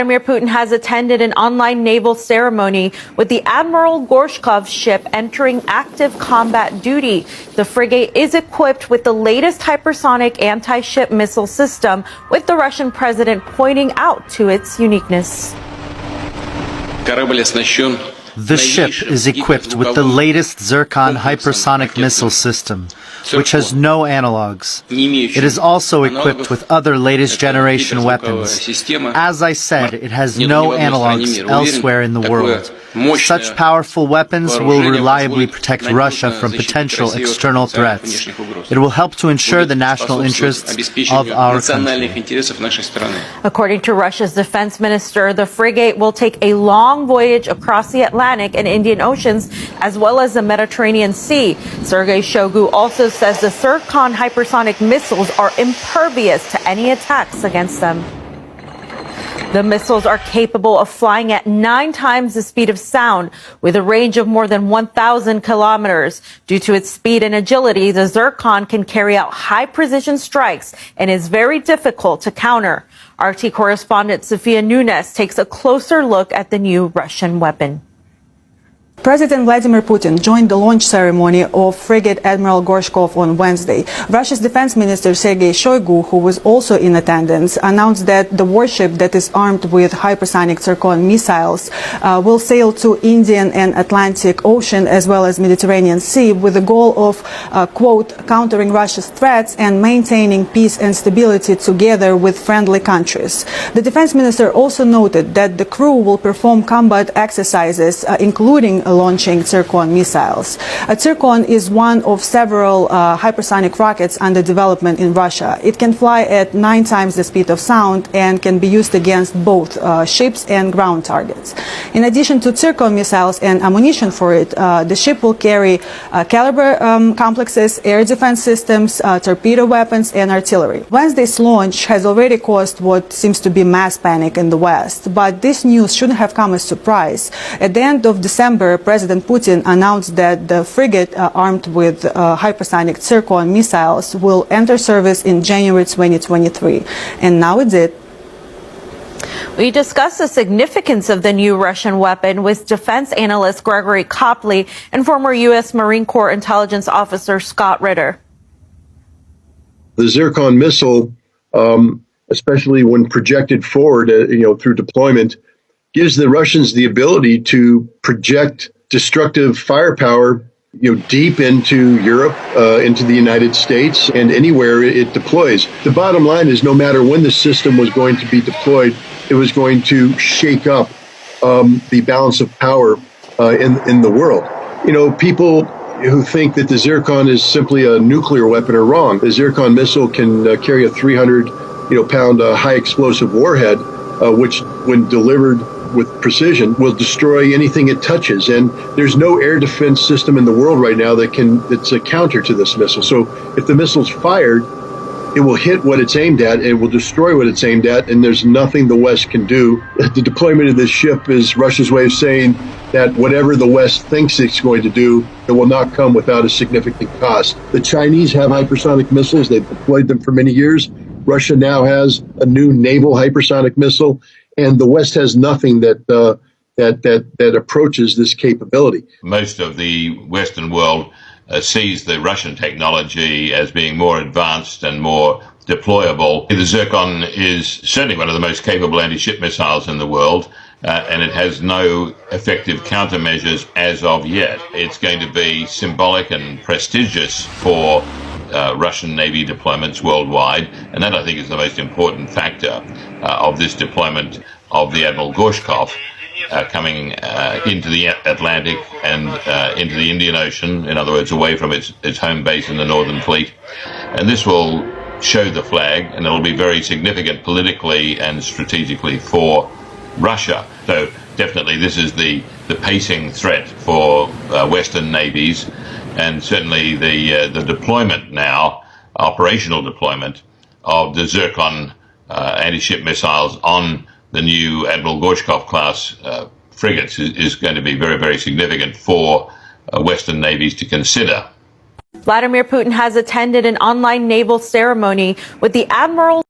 Vladimir Putin has attended an online naval ceremony with the Admiral Gorshkov ship entering active combat duty. The frigate is equipped with the latest hypersonic anti-ship missile system, with the Russian president pointing out to its uniqueness. The ship is equipped with the latest Zircon hypersonic missile system, which has no analogs. It is also equipped with other latest generation weapons. As I said, it has no analogs elsewhere in the world. Such powerful weapons will reliably protect Russia from potential external threats. It will help to ensure the national interests of our country. According to Russia's defense minister, the frigate will take a long voyage across the Atlantic and Indian Oceans, as well as the Mediterranean Sea. Sergei Shoigu also says the Zircon hypersonic missiles are impervious to any attacks against them. The missiles are capable of flying at 9 times the speed of sound, with a range of more than 1,000 kilometers. Due to its speed and agility, the Zircon can carry out high-precision strikes and is very difficult to counter. RT correspondent Sofia Nunes takes a closer look at the new Russian weapon. President Vladimir Putin joined the launch ceremony of frigate Admiral Gorshkov on Wednesday. Russia's defense minister Sergei Shoigu, who was also in attendance, announced that the warship that is armed with hypersonic Zircon missiles will sail to Indian and Atlantic Ocean as well as Mediterranean Sea with the goal of, quote, countering Russia's threats and maintaining peace and stability together with friendly countries. The defense minister also noted that the crew will perform combat exercises, including launching Zircon missiles. Zircon is one of several hypersonic rockets under development in Russia. It can fly at 9 times the speed of sound and can be used against both ships and ground targets. In addition to Zircon missiles and ammunition for it, the ship will carry caliber complexes, air defense systems, torpedo weapons, and artillery. Wednesday's launch has already caused what seems to be mass panic in the West, but this news shouldn't have come as a surprise. At the end of December, President Putin announced that the frigate armed with hypersonic Zircon missiles will enter service in January 2023. And now it did. We discussed the significance of the new Russian weapon with defense analyst Gregory Copley and former U.S. Marine Corps intelligence officer Scott Ritter. The Zircon missile, especially when projected forward, through deployment, gives the Russians the ability to project destructive firepower, deep into Europe, into the United States, and anywhere it deploys. The bottom line is, no matter when the system was going to be deployed, it was going to shake up the balance of power in the world. People who think that the Zircon is simply a nuclear weapon are wrong. The Zircon missile can carry a 300-pound high explosive warhead, which, when delivered with precision, will destroy anything it touches. And there's no air defense system in the world right now that's a counter to this missile. So if the missile's fired, it will hit what it's aimed at, it will destroy what it's aimed at, and there's nothing the West can do. The deployment of this ship is Russia's way of saying that whatever the West thinks it's going to do, it will not come without a significant cost. The Chinese have hypersonic missiles. They've deployed them for many years. Russia now has a new naval hypersonic missile, and the West has nothing that approaches this capability. Most of the Western world sees the Russian technology as being more advanced and more deployable. The Zircon is certainly one of the most capable anti-ship missiles in the world, and it has no effective countermeasures as of yet. It's going to be symbolic and prestigious for Russian Navy deployments worldwide, and that, I think, is the most important factor of this deployment of the Admiral Gorshkov coming into the Atlantic and into the Indian Ocean, in other words, away from its home base in the Northern Fleet. And this will show the flag, and it'll be very significant politically and strategically for Russia. So definitely this is the pacing threat for Western navies, and certainly the deployment now, operational deployment of the Zircon anti-ship missiles on the new Admiral Gorshkov class frigates is going to be very, very significant for Western navies to consider. Vladimir Putin has attended an online naval ceremony with the Admiral